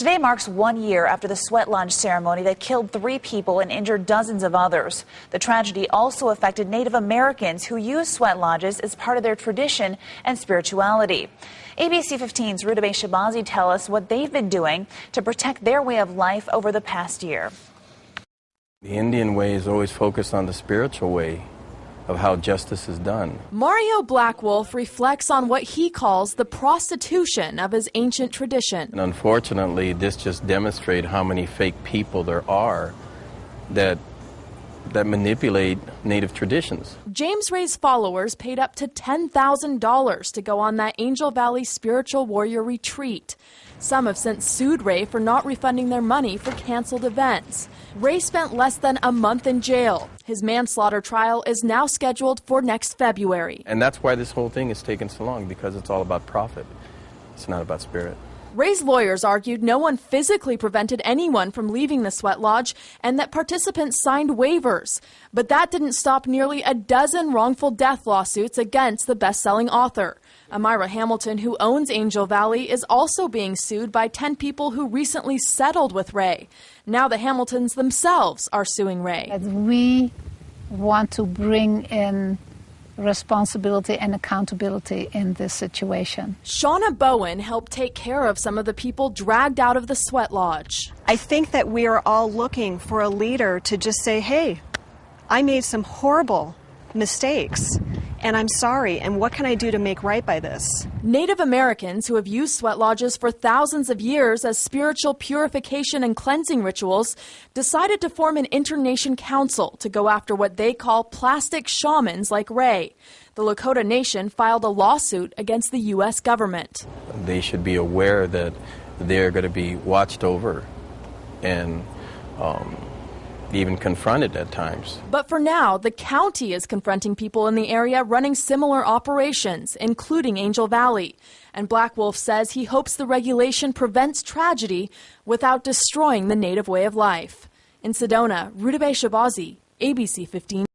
Today marks 1 year after the sweat lodge ceremony that killed 3 people and injured dozens of others. The tragedy also affected Native Americans who use sweat lodges as part of their tradition and spirituality. ABC 15's Rudabeh Shabazi tell us what they've been doing to protect their way of life over the past year. The Indian way is always focused on the spiritual way of how justice is done. Mario Blackwolf reflects on what he calls the prostitution of his ancient tradition. And unfortunately, this just demonstrates how many fake people there are that manipulate Native traditions. James Ray's followers paid up to $10,000 to go on that Angel Valley spiritual warrior retreat. Some have since sued Ray for not refunding their money for canceled events. Ray spent less than a month in jail. His manslaughter trial is now scheduled for next February. And that's why this whole thing is taking so long, because it's all about profit. It's not about spirit. Ray's lawyers argued no one physically prevented anyone from leaving the sweat lodge and that participants signed waivers. But that didn't stop nearly a dozen wrongful death lawsuits against the best-selling author. Amayra Hamilton, who owns Angel Valley, is also being sued by 10 people who recently settled with Ray. Now the Hamiltons themselves are suing Ray. We want to bring in responsibility and accountability in this situation. Shawna Bowen helped take care of some of the people dragged out of the sweat lodge. I think that we are all looking for a leader to just say, hey, I made some horrible mistakes and I'm sorry, and what can I do to make right by this? Native Americans who have used sweat lodges for thousands of years as spiritual purification and cleansing rituals decided to form an internation council to go after what they call plastic shamans like Ray. The Lakota Nation filed a lawsuit against the U.S. government. They should be aware that they're going to be watched over and even confronted at times. But for now, the county is confronting people in the area running similar operations, including Angel Valley. And Blackwolf says he hopes the regulation prevents tragedy without destroying the Native way of life. In Sedona, Rudabeh Shabazi, ABC 15.